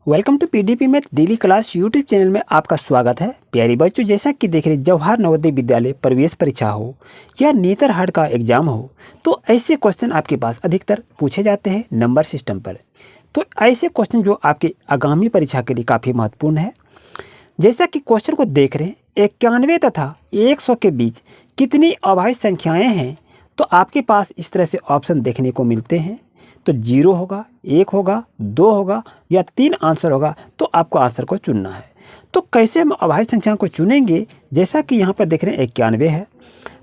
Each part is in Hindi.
Welcome to PDP math daily class YouTube channel में आपका स्वागत है। प्यारी बच्चों, जैसा कि देख रहे जवाहर नवोदय विद्यालय प्रवेश परीक्षा हो या नेतरहाट का एग्जाम हो, तो ऐसे क्वेश्चन आपके पास अधिकतर पूछे जाते हैं नंबर सिस्टम पर। तो ऐसे क्वेश्चन जो आपके आगामी परीक्षा के लिए काफ़ी महत्वपूर्ण है। जैसा कि क्वेश्चन को देख रहे हैं, 91 तथा 100 के बीच कितनी अभाज्य संख्याएँ हैं, तो आपके पास इस तरह से ऑप्शन देखने को मिलते हैं। तो 0 होगा, 1 होगा, 2 होगा या 3 आंसर होगा, तो आपको आंसर को चुनना है। तो कैसे हम अभाज्य संख्या को चुनेंगे? जैसा कि यहाँ पर देख रहे हैं 91 है,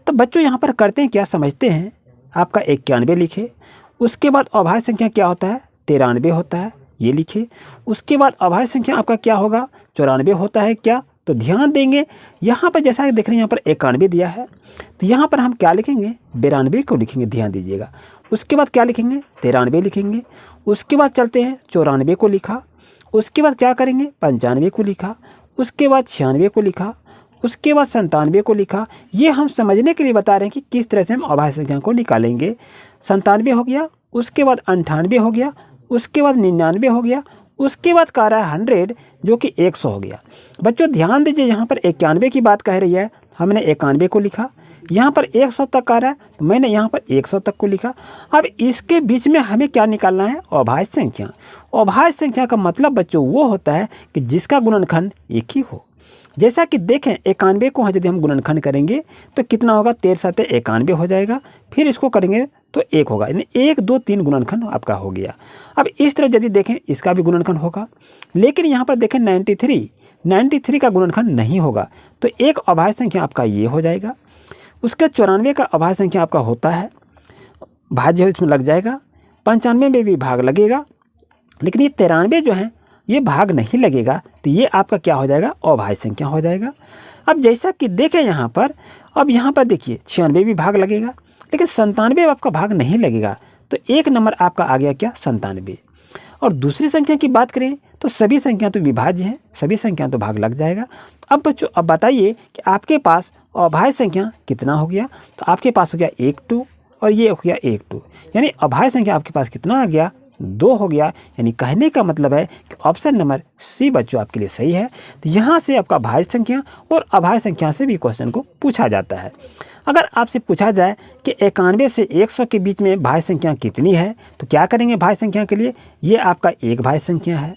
तो बच्चों यहाँ पर करते हैं क्या, समझते हैं। आपका 91 लिखे, उसके बाद अभाज्य संख्या क्या होता है, 93 होता है, ये लिखे। उसके बाद अभाज्य संख्या आपका क्या होगा, 94 होता है क्या। तो ध्यान देंगे यहाँ पर, जैसा कि देख रहे हैं यहाँ पर 91 दिया है, तो यहाँ पर हम क्या लिखेंगे, 92 को लिखेंगे, ध्यान दीजिएगा। उसके बाद क्या लिखेंगे, 93 लिखेंगे। उसके बाद चलते हैं 94 को लिखा। उसके बाद क्या करेंगे, 95 को लिखा। उसके बाद 96 को लिखा। उसके बाद 97 को लिखा। ये हम समझने के लिए बता रहे हैं कि किस तरह से हम अभाज्य संख्या को निकालेंगे। 97 हो गया, उसके बाद 98 हो गया, उसके बाद 99 हो गया, उसके बाद कह रहा है 100 जो कि 100 हो गया। बच्चों ध्यान दीजिए, यहाँ पर 91 की बात कह रही है, हमने 91 को लिखा। यहाँ पर 100 तक आ रहा है, तो मैंने यहाँ पर 100 तक को लिखा। अब इसके बीच में हमें क्या निकालना है, अभाज्य संख्या। अभाज्य संख्या का मतलब बच्चों वो होता है कि जिसका गुणनखंड एक ही हो। जैसा कि देखें 91 को यदि हम गुणनखंड करेंगे तो कितना होगा, 13 × 91 हो जाएगा। फिर इसको करेंगे तो 1 होगा, यानी 1 2 3 गुणनखंड आपका हो गया। अब इस तरह यदि देखें इसका भी गुणनखंड होगा, लेकिन यहाँ पर देखें 93 का गुणनखंड नहीं होगा, तो एक अभाज्य संख्या आपका ये हो जाएगा। उसके 94 का अभाज्य संख्या आपका होता है, भाज्य इसमें लग जाएगा। 95 में भी भाग लगेगा, लेकिन ये 93 जो है ये भाग नहीं लगेगा, तो ये आपका क्या हो जाएगा, अभाज्य संख्या हो जाएगा। अब जैसा कि देखें यहाँ पर, अब यहाँ पर देखिए 96 भी भाग लगेगा, लेकिन 97 आपका भाग नहीं लगेगा, तो एक नंबर आपका आ गया क्या, 97। और दूसरी संख्या की बात करें तो सभी संख्या तो विभाज्य हैं, सभी संख्या तो भाग लग जाएगा। अब बच्चों अब बताइए कि आपके पास अभाज्य संख्या कितना हो गया, तो आपके पास हो गया 1 2 और ये हो गया 1 2, यानी अभाज्य संख्या आपके पास कितना आ गया, 2 हो गया। यानी कहने का मतलब है कि ऑप्शन नंबर सी बच्चों आपके लिए सही है। तो यहाँ से आपका भाज्य संख्या और अभाज्य संख्या से भी क्वेश्चन को पूछा जाता है। अगर आपसे पूछा जाए कि 91 से 100 के बीच में भाज्य संख्या कितनी है, तो क्या करेंगे भाज्य संख्या के लिए, ये आपका एक भाज्य संख्या है।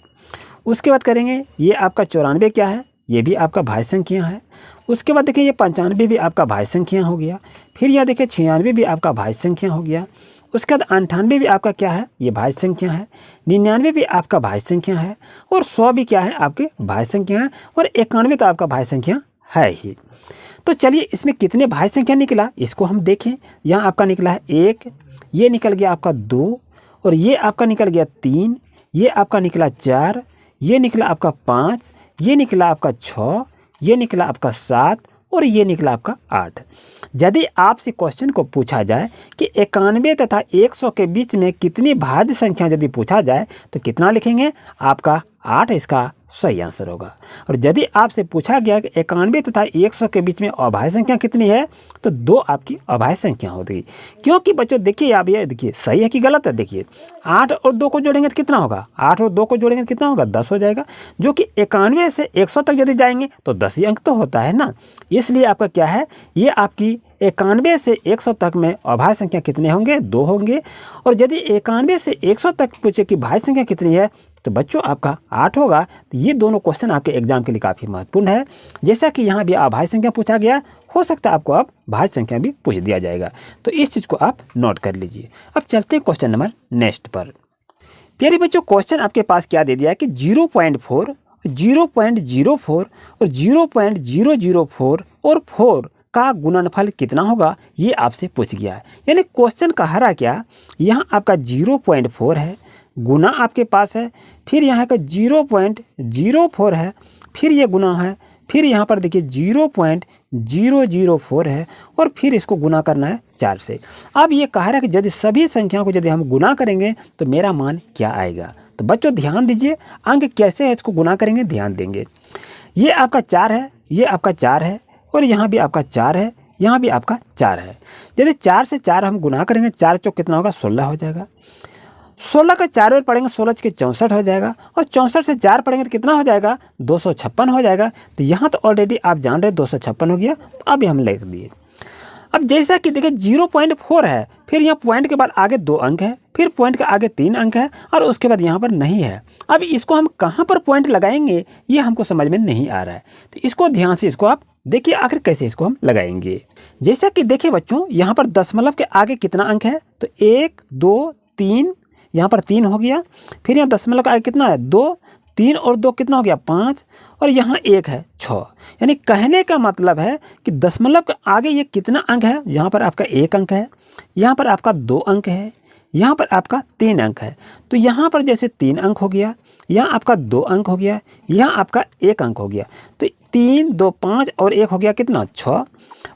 उसके बाद करेंगे ये आपका 94 क्या है, ये भी आपका भाज्य संख्या है। उसके बाद देखिए ये 95 भी आपका भाज्य संख्या हो गया। फिर यह देखिए 96 भी आपका भाज्य संख्या हो गया। उसके बाद 98 भी आपका क्या है, ये भाज्य संख्या है। 99 भी आपका भाज्य संख्या है, और 100 भी क्या है, आपके भाज्य संख्या है, और 91 तो आपका भाज्य संख्या है ही। तो चलिए इसमें कितने भाज्य संख्या निकला इसको हम देखें। यहाँ आपका निकला है 1, ये निकल गया आपका 2, और ये आपका निकल गया 3, ये आपका निकला 4, ये निकला आपका 5, ये निकला आपका 6, ये निकला आपका 7, और ये निकला आपका 8। यदि आपसे क्वेश्चन को पूछा जाए कि 91 तथा 100 के बीच में कितनी भाज्य संख्या यदि पूछा जाए, तो कितना लिखेंगे, आपका 8 इसका सही आंसर होगा। और यदि आपसे पूछा गया कि 91 तथा 100 के बीच में अभाज्य संख्या कितनी है, तो 2 आपकी अभाज्य संख्या होगी। क्योंकि बच्चों देखिए, आप ये देखिए सही है कि गलत है। देखिए 8 और 2 को जोड़ेंगे तो कितना होगा, 8 और 2 को जोड़ेंगे तो कितना होगा, 10 हो जाएगा। जो कि 91 से 100 तक यदि जाएंगे तो 10 ही अंक तो होता है ना। इसलिए आपका क्या है, ये आपकी 91 से 100 तक में अभाज्य संख्या कितने होंगे, 2 होंगे। और यदि 91 से 100 तक पूछे कि भाज्य संख्या कितनी है, तो बच्चों आपका 8 होगा। तो ये दोनों क्वेश्चन आपके एग्जाम के लिए काफ़ी महत्वपूर्ण है। जैसा कि यहाँ भी अभाज्य संख्या पूछा गया, हो सकता है आपको अब भाज्य संख्या भी पूछ दिया जाएगा, तो इस चीज़ को आप नोट कर लीजिए। अब चलते हैं क्वेश्चन नंबर नेक्स्ट पर। प्यारे बच्चों, क्वेश्चन आपके पास क्या दे दिया है कि 0.4, 0.04 और 0.004 और 4 का गुणनफल कितना होगा, ये आपसे पूछ गया है। यानी क्वेश्चन कह रहा क्या, यहाँ आपका 0.4 है, गुना आपके पास है, फिर यहाँ का 0.04 है, फिर ये गुना है, फिर यहाँ पर देखिए 0.004 है, और फिर इसको गुना करना है 4 से। अब ये कह रहा है कि यदि सभी संख्याओं को यदि हम गुना करेंगे तो मेरा मान क्या आएगा। तो बच्चों ध्यान दीजिए, अंक कैसे है इसको गुना करेंगे, ध्यान देंगे। ये आपका 4 है, ये आपका 4 है, और यहाँ भी आपका 4 है, यहाँ भी आपका 4 है। यदि 4 से 4 हम गुना करेंगे, 4 चौक कितना होगा, 16 हो जाएगा। 16 का 4 बार पढ़ेंगे 16 के 64 हो जाएगा, और 64 से 4 पढ़ेंगे तो कितना हो जाएगा 256 हो जाएगा। तो यहाँ तो ऑलरेडी आप जान रहे 256 हो गया, तो अभी हम लिख दिए। अब जैसा कि देखिए 0.4 है, फिर यहाँ पॉइंट के बाद आगे 2 अंक है, फिर पॉइंट के आगे 3 अंक है, और उसके बाद यहाँ पर नहीं है। अब इसको हम कहाँ पर पॉइंट लगाएंगे ये हमको समझ में नहीं आ रहा है, तो इसको ध्यान से इसको आप देखिए आखिर कैसे इसको हम लगाएंगे। जैसा कि देखिए बच्चों, यहाँ पर दशमलव के आगे कितना अंक है, तो 1 2 3, यहाँ पर 3 हो गया, फिर यहाँ दशमलव का आगे कितना है 2, 3 और 2 कितना हो गया 5, और यहाँ 1 है 6। यानी कहने का मतलब है कि दशमलव के आगे ये कितना अंक है, यहाँ पर आपका 1 अंक है, यहाँ पर आपका 2 अंक है, यहाँ पर आपका 3 अंक है। तो यहाँ पर जैसे 3 अंक हो गया, यहाँ आपका 2 अंक हो गया, यहाँ आपका 1 अंक हो गया, तो 3 2 5 और 1 हो गया कितना 6,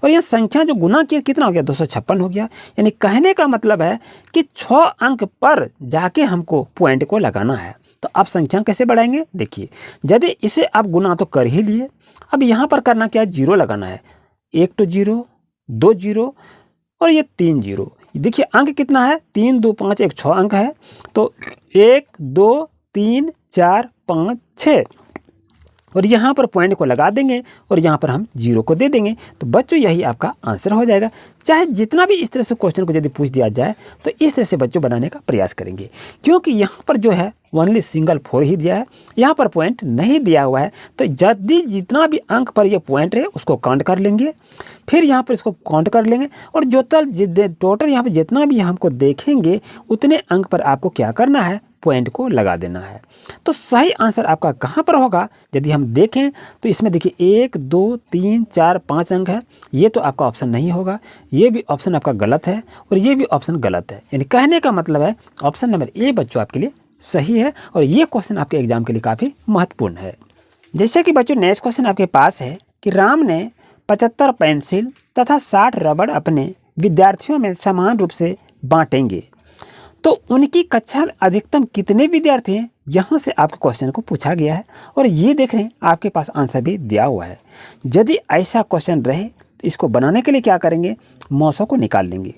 और यह संख्या जो गुना किया कितना हो गया 256 हो गया। यानी कहने का मतलब है कि 6 अंक पर जाके हमको पॉइंट को लगाना है। तो आप संख्या कैसे बढ़ाएंगे, देखिए यदि इसे आप गुना तो कर ही लिए, अब यहाँ पर करना क्या है, 0 लगाना है, 1 तो 0 2 0 और ये 3 0। देखिए अंक कितना है 3 2 5 1 6 अंक है, तो 1 2 3 4 5 6, और यहाँ पर पॉइंट को लगा देंगे और यहाँ पर हम 0 को दे देंगे। तो बच्चों यही आपका आंसर हो जाएगा। चाहे जितना भी इस तरह से क्वेश्चन को यदि पूछ दिया जाए तो इस तरह से बच्चों बनाने का प्रयास करेंगे, क्योंकि यहाँ पर जो है ओनली सिंगल 4 ही दिया है, यहाँ पर पॉइंट नहीं दिया हुआ है। तो यदि जितना भी अंक पर ये पॉइंट है उसको काउंट कर लेंगे, फिर यहाँ पर इसको काउंट कर लेंगे, और जो टोटल यहाँ पर जितना भी हमको देखेंगे उतने अंक पर आपको क्या करना है, पॉइंट को लगा देना है। तो सही आंसर आपका कहाँ पर होगा, यदि हम देखें तो इसमें देखिए 1 2 3 4 5 अंक है, ये तो आपका ऑप्शन नहीं होगा, ये भी ऑप्शन आपका गलत है और ये भी ऑप्शन गलत है। यानी कहने का मतलब है ऑप्शन नंबर ए बच्चों आपके लिए सही है, और ये क्वेश्चन आपके एग्जाम के लिए काफ़ी महत्वपूर्ण है। जैसे कि बच्चों नेक्स्ट क्वेश्चन आपके पास है कि राम ने 75 पेंसिल तथा 60 रबड़ अपने विद्यार्थियों में समान रूप से बांटेंगे, तो उनकी कक्षा में अधिकतम कितने विद्यार्थी हैं, यहाँ से आपके क्वेश्चन को पूछा गया है। और ये देख रहे हैं आपके पास आंसर भी दिया हुआ है। यदि ऐसा क्वेश्चन रहे तो इसको बनाने के लिए क्या करेंगे, 900 को निकाल लेंगे।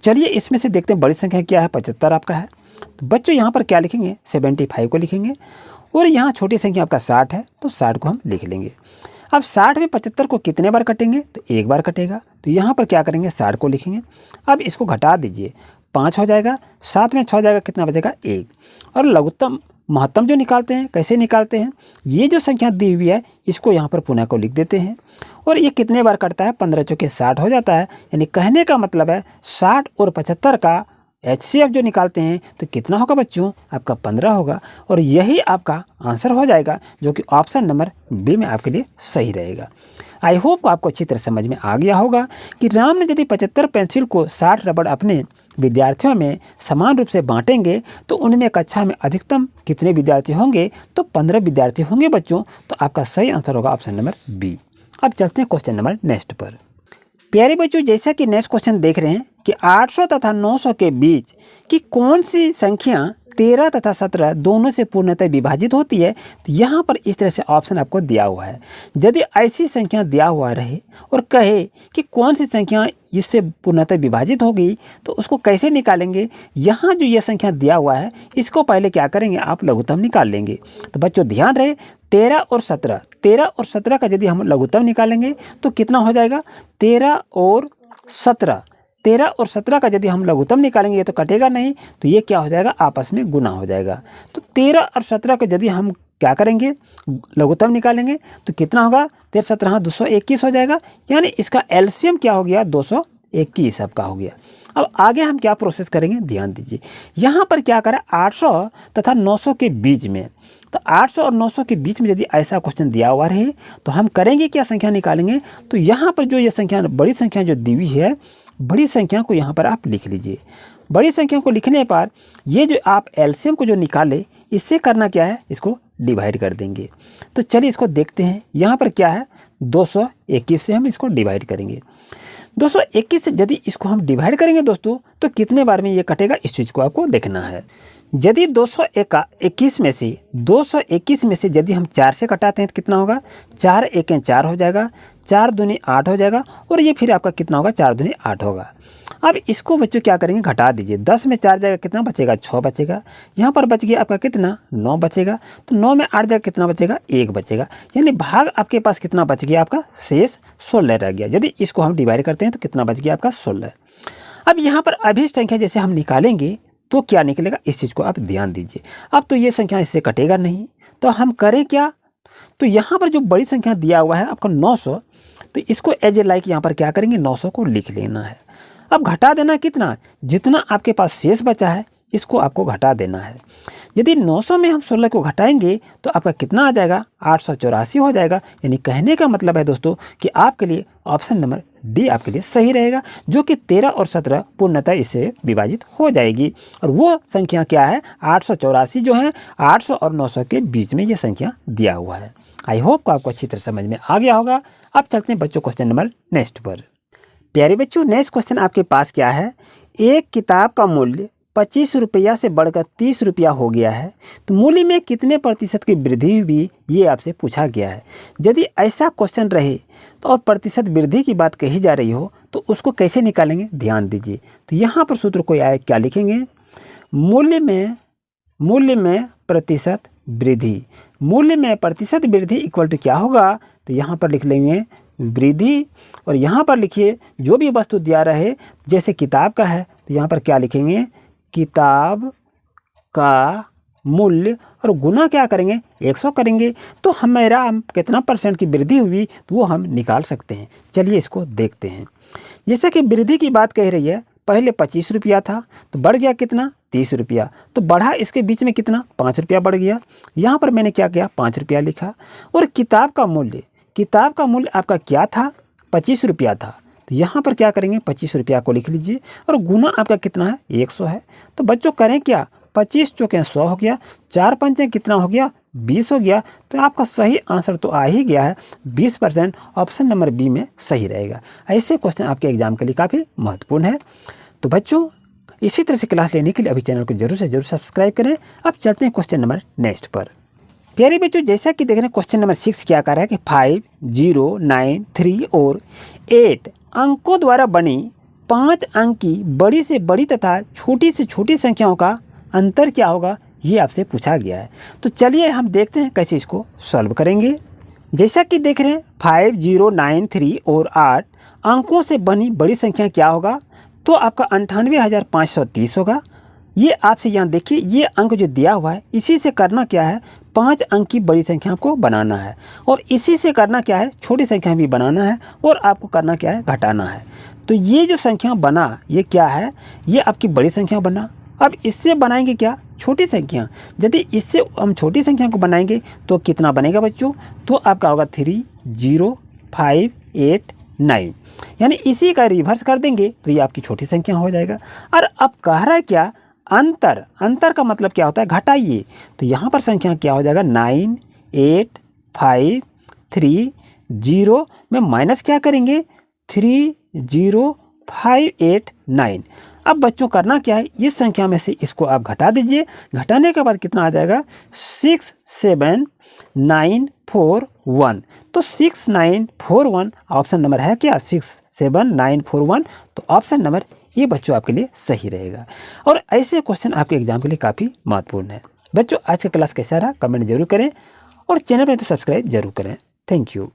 चलिए इसमें से देखते हैं बड़ी संख्या क्या है, 75 आपका है, तो बच्चों यहाँ पर क्या लिखेंगे 75 को लिखेंगे, और यहाँ छोटी संख्या आपका 60 है तो 60 को हम लिख लेंगे। अब 60 में 75 को कितने बार कटेंगे, तो एक बार कटेगा, तो यहाँ पर क्या करेंगे 60 को लिखेंगे। अब इसको घटा दीजिए, 5 हो जाएगा, 7 में 6 हो जाएगा, कितना बचेगा 1। और लघुत्तम महत्तम जो निकालते हैं कैसे निकालते हैं, ये जो संख्या दी हुई है इसको यहाँ पर पुनः को लिख देते हैं, और ये कितने बार कटता है 15 चौके 60 हो जाता है। यानी कहने का मतलब है 60 और 75 का HCF जो निकालते हैं तो कितना होगा बच्चों, आपका 15 होगा, और यही आपका आंसर हो जाएगा, जो कि ऑप्शन नंबर बी में आपके लिए सही रहेगा। आई होप आपको अच्छी तरह समझ में आ गया होगा कि राम ने यदि 75 पेंसिल को 60 रबड़ अपने विद्यार्थियों में समान रूप से बांटेंगे तो उनमें कक्षा में अधिकतम कितने विद्यार्थी होंगे, तो 15 विद्यार्थी होंगे बच्चों। तो आपका सही आंसर होगा ऑप्शन नंबर बी। अब चलते हैं क्वेश्चन नंबर नेक्स्ट पर। प्यारे बच्चों, जैसा कि नेक्स्ट क्वेश्चन देख रहे हैं कि 800 तथा 900 के बीच की कौन सी संख्या 13 तथा 17 दोनों से पूर्णतः विभाजित होती है, तो यहाँ पर इस तरह से ऑप्शन आपको दिया हुआ है। यदि ऐसी संख्या दिया हुआ रहे और कहे कि कौन सी संख्या इससे पूर्णतः विभाजित होगी, तो उसको कैसे निकालेंगे। यहाँ जो ये संख्या दिया हुआ है इसको पहले क्या करेंगे, आप लघुत्तम निकाल लेंगे। तो बच्चों ध्यान रहे 13 और 17 का यदि हम लघुत्तम निकालेंगे तो कितना हो जाएगा 13 और 17 का यदि हम लघुत्तम निकालेंगे ये तो कटेगा नहीं, तो ये क्या हो जाएगा आपस में गुना हो जाएगा। तो 13 और 17 का यदि हम क्या करेंगे लघुत्तम निकालेंगे तो कितना होगा 13 17 221 हो जाएगा। यानी इसका एलसीएम क्या हो गया 221 आपका हो गया। अब आगे हम क्या प्रोसेस करेंगे, ध्यान दीजिए। यहाँ पर क्या करें 800 तथा 900 के बीच में, तो 800 और 900 के बीच में यदि ऐसा क्वेश्चन दिया हुआ रहे तो हम करेंगे क्या, संख्या निकालेंगे। तो यहाँ पर जो ये संख्या बड़ी संख्या जो दी हुई है, बड़ी संख्या को यहाँ पर आप लिख लीजिए। बड़ी संख्या को लिखने पर ये जो आप एलसीएम को जो निकाले इससे करना क्या है, इसको डिवाइड कर देंगे। तो चलिए इसको देखते हैं। यहाँ पर क्या है 221 से हम इसको डिवाइड करेंगे। 221 से यदि इसको हम डिवाइड करेंगे दोस्तों तो कितने बार में ये कटेगा, इस चीज़ को आपको देखना है। यदि 221 में से यदि हम 4 से घटाते हैं तो कितना होगा, 4 एकें 4 हो जाएगा, 4 दूनी 8 हो जाएगा और ये फिर आपका कितना होगा, 4 दूनी 8 होगा। अब इसको बच्चों क्या करेंगे, घटा दीजिए। 10 में 4 जाएगा कितना बचेगा, 6 बचेगा। यहाँ पर बच गया आपका कितना, 9 बचेगा। तो 9 में 8 जाएगा कितना बचेगा, 1 बचेगा। यानी भाग आपके पास कितना बच गया, आपका शेष 16 रह गया। यदि इसको हम डिवाइड करते हैं तो कितना बच गया आपका, 16। अब यहाँ पर अभिष्ट संख्या जैसे हम निकालेंगे तो क्या निकलेगा, इस चीज़ को आप ध्यान दीजिए। अब तो ये संख्या इससे कटेगा नहीं, तो हम करें क्या, तो यहाँ पर जो बड़ी संख्या दिया हुआ है आपका 900, तो इसको एज ए लाइक यहाँ पर क्या करेंगे, 900 को लिख लेना है। अब घटा देना कितना, जितना आपके पास शेष बचा है इसको आपको घटा देना है। यदि 900 में हम 16 को घटाएंगे तो आपका कितना आ जाएगा, 884 हो जाएगा। यानी कहने का मतलब है दोस्तों कि आपके लिए ऑप्शन नंबर डी आपके लिए सही रहेगा, जो कि 13 और 17 पूर्णतः इससे विभाजित हो जाएगी। और वो संख्या क्या है, 884 जो है 800 और 900 के बीच में ये संख्या दिया हुआ है। आई होप को आपको अच्छी तरह समझ में आ गया होगा। अब चलते हैं बच्चों क्वेश्चन नंबर नेक्स्ट पर। प्यारे बच्चों, नेक्स्ट क्वेश्चन आपके पास क्या है, एक किताब का मूल्य 25 रुपया से बढ़कर 30 रुपया हो गया है, तो मूल्य में कितने प्रतिशत की वृद्धि हुई, ये आपसे पूछा गया है। यदि ऐसा क्वेश्चन रहे तो और प्रतिशत वृद्धि की बात कही जा रही हो तो उसको कैसे निकालेंगे, ध्यान दीजिए। तो यहाँ पर सूत्र कोई आए, क्या लिखेंगे, मूल्य में प्रतिशत वृद्धि, मूल्य में प्रतिशत वृद्धि इक्वल टू क्या होगा, तो यहाँ पर लिख लेंगे वृद्धि, और यहाँ पर लिखिए जो भी वस्तु दिया रहे, जैसे किताब का है तो यहाँ पर क्या लिखेंगे, किताब का मूल्य और गुना क्या करेंगे, 100 करेंगे। तो हमारा कितना परसेंट की वृद्धि हुई तो वो हम निकाल सकते हैं। चलिए इसको देखते हैं। जैसे कि वृद्धि की बात कह रही है, पहले 25 रुपया था तो बढ़ गया कितना, 30 रुपया, तो बढ़ा इसके बीच में कितना, 5 रुपया बढ़ गया। यहाँ पर मैंने क्या किया, 5 रुपया लिखा। और किताब का मूल्य आपका क्या था, 25 रुपया था, तो यहाँ पर क्या करेंगे, 25 रुपया को लिख लीजिए। और गुना आपका कितना है, 100 है। तो बच्चों करें क्या, 25 चौके 100 हो गया, 4 पंचे कितना हो गया, 20 हो गया। तो आपका सही आंसर तो आ ही गया है, 20%। ऑप्शन नंबर बी में सही रहेगा। ऐसे क्वेश्चन आपके एग्जाम के लिए काफ़ी महत्वपूर्ण है। तो बच्चों इसी तरह से क्लास लेने के लिए अभी चैनल को जरूर से जरूर सब्सक्राइब करें। अब चलते हैं क्वेश्चन नंबर नेक्स्ट पर। प्यारे बच्चों, जैसा कि देख रहे हैं क्वेश्चन नंबर 6 क्या कर रहा है कि 5, 0, 9, 3 और 8 अंकों द्वारा बनी 5 अंक की बड़ी से बड़ी तथा छोटी से छोटी संख्याओं का अंतर क्या होगा, ये आपसे पूछा गया है। तो चलिए हम देखते हैं कैसे इसको सॉल्व करेंगे। जैसा कि देख रहे हैं 5, 0, 9, 3 और 8 अंकों से बनी बड़ी संख्या क्या होगा, तो आपका 98,530 होगा। ये आपसे यहाँ देखिए, ये अंक जो दिया हुआ है इसी से करना क्या है, 5 अंक की बड़ी संख्या को बनाना है, और इसी से करना क्या है, छोटी संख्या भी बनाना है, और आपको करना क्या है, घटाना है। तो ये जो संख्या बना ये क्या है, ये आपकी बड़ी संख्या बना। अब इससे बनाएंगे क्या, छोटी संख्या। यदि इससे हम छोटी संख्या को बनाएंगे तो कितना बनेगा बच्चों, तो आपका होगा 3, 0, 5, 8, 9। यानी इसी का रिवर्स कर देंगे तो ये आपकी छोटी संख्या हो जाएगा। और अब कह रहा है क्या, अंतर का मतलब क्या होता है, घटाइए। तो यहाँ पर संख्या क्या हो जाएगा, 9, 8, 5, 3, 0 में माइनस क्या करेंगे, 3, 0, 5, 8, 9। अब बच्चों करना क्या है, इस संख्या में से इसको आप घटा दीजिए। घटाने के बाद कितना आ जाएगा, 6, 7, 9, 4, 1। तो 6, 9, 4, 1 ऑप्शन नंबर है क्या, 6, 7, 9, 4, 1। तो ऑप्शन नंबर ये बच्चों आपके लिए सही रहेगा। और ऐसे क्वेश्चन आपके एग्जाम के लिए काफ़ी महत्वपूर्ण है। बच्चों आज का क्लास कैसा रहा कमेंट जरूर करें, और चैनल पर तो सब्सक्राइब जरूर करें। Thank you.